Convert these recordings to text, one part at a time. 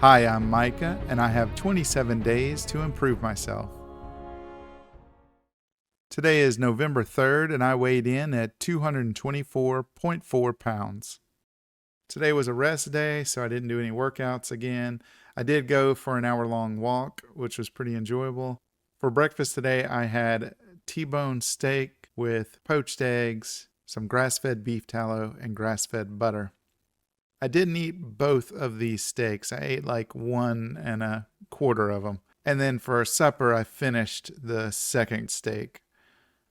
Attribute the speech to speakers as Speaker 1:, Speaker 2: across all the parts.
Speaker 1: Hi, I'm Micah, and I have 27 days to improve myself. Today is November 3rd, and I weighed in at 224.4 pounds. Today was a rest day, so I didn't do any workouts again. I did go for an hour-long walk, which was pretty enjoyable. For breakfast today, I had T-bone steak with poached eggs, some grass-fed beef tallow, and grass-fed butter. I didn't eat both of these steaks. I ate like 1.25 of them. And then for supper, I finished the second steak.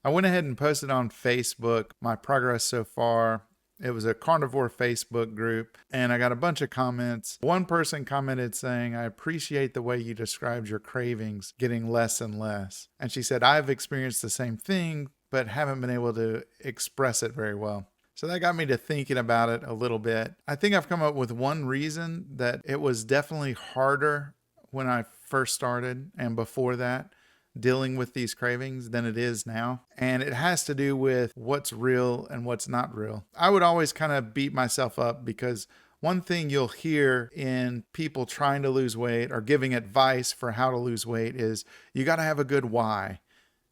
Speaker 1: I went ahead and posted on Facebook my progress so far. It was a carnivore Facebook group, and I got a bunch of comments. One person commented saying, "I appreciate the way you described your cravings getting less and less." And she said, "I've experienced the same thing, but haven't been able to express it very well." So that got me to thinking about it a little bit. I think I've come up with one reason that it was definitely harder when I first started and before that dealing with these cravings than it is now. And it has to do with what's real and what's not real. I would always kind of beat myself up because one thing you'll hear in people trying to lose weight or giving advice for how to lose weight is you got to have a good why.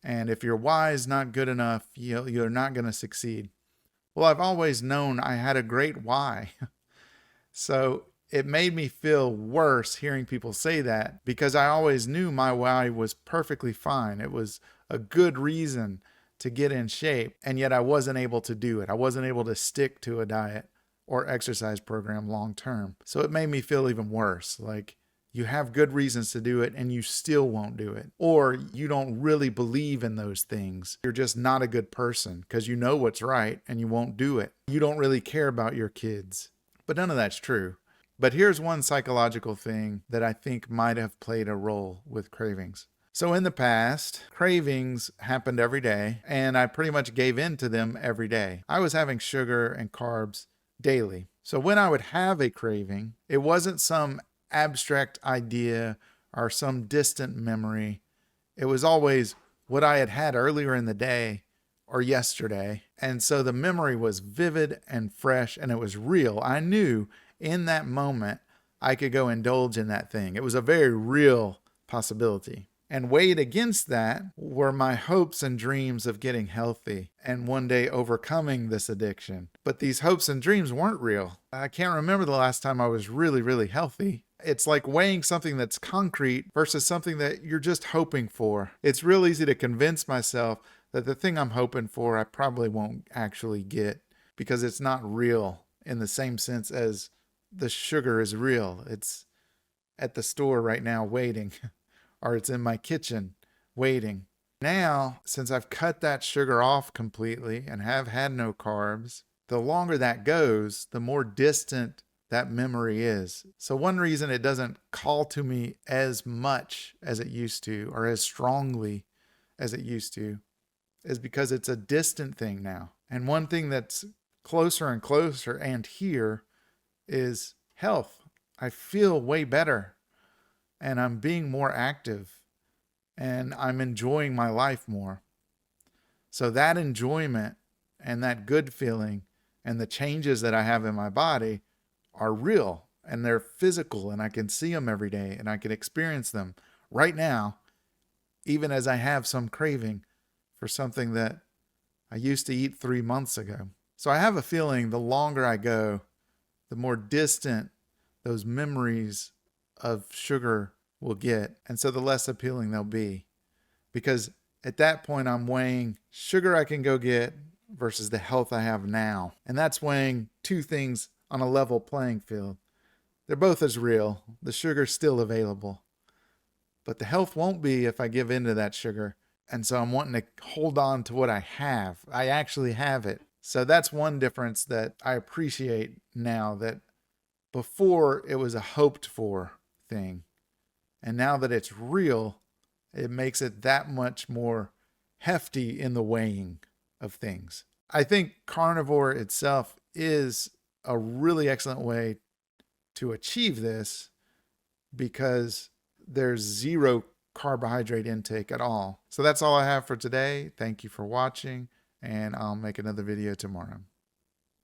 Speaker 1: And if your why is not good enough, you're not going to succeed. Well, I've always known I had a great why. So it made me feel worse hearing people say that because I always knew my why was perfectly fine. It was a good reason to get in shape, and yet I wasn't able to do it. I wasn't able to stick to a diet or exercise program long term. So it made me feel even worse. Like, you have good reasons to do it and you still won't do it. Or you don't really believe in those things. You're just not a good person because you know what's right and you won't do it. You don't really care about your kids. But none of that's true. But here's one psychological thing that I think might have played a role with cravings. So in the past, cravings happened every day and I pretty much gave in to them every day. I was having sugar and carbs daily. So when I would have a craving, it wasn't some abstract idea or some distant memory. It was always what I had had earlier in the day or yesterday. And so the memory was vivid and fresh and it was real. I knew in that moment I could go indulge in that thing. It was a very real possibility. And weighed against that were my hopes and dreams of getting healthy and one day overcoming this addiction. But these hopes and dreams weren't real. I can't remember the last time I was really, really healthy. It's like weighing something that's concrete versus something that you're just hoping for. It's real easy to convince myself that the thing I'm hoping for I probably won't actually get because it's not real in the same sense as the sugar is real. It's at the store right now waiting. Or it's in my kitchen waiting. Now, since I've cut that sugar off completely and have had no carbs, the longer that goes, the more distant that memory is. So one reason it doesn't call to me as much as it used to or as strongly as it used to is because it's a distant thing now. And one thing that's closer and closer and here is health. I feel way better. And I'm being more active and I'm enjoying my life more. So that enjoyment and that good feeling and the changes that I have in my body are real and they're physical and I can see them every day and I can experience them right now, even as I have some craving for something that I used to eat 3 months ago. So I have a feeling the longer I go, the more distant those memories of sugar will get. And so the less appealing they'll be. Because at that point, I'm weighing sugar I can go get versus the health I have now. And that's weighing two things on a level playing field. They're both as real. The sugar's still available. But the health won't be if I give in to that sugar. And so I'm wanting to hold on to what I have. I actually have it. So that's one difference that I appreciate now, that before it was a hoped for thing. And now that it's real, it makes it that much more hefty in the weighing of things. I think carnivore itself is a really excellent way to achieve this because there's zero carbohydrate intake at all. So that's all I have for today. Thank you for watching, and I'll make another video tomorrow.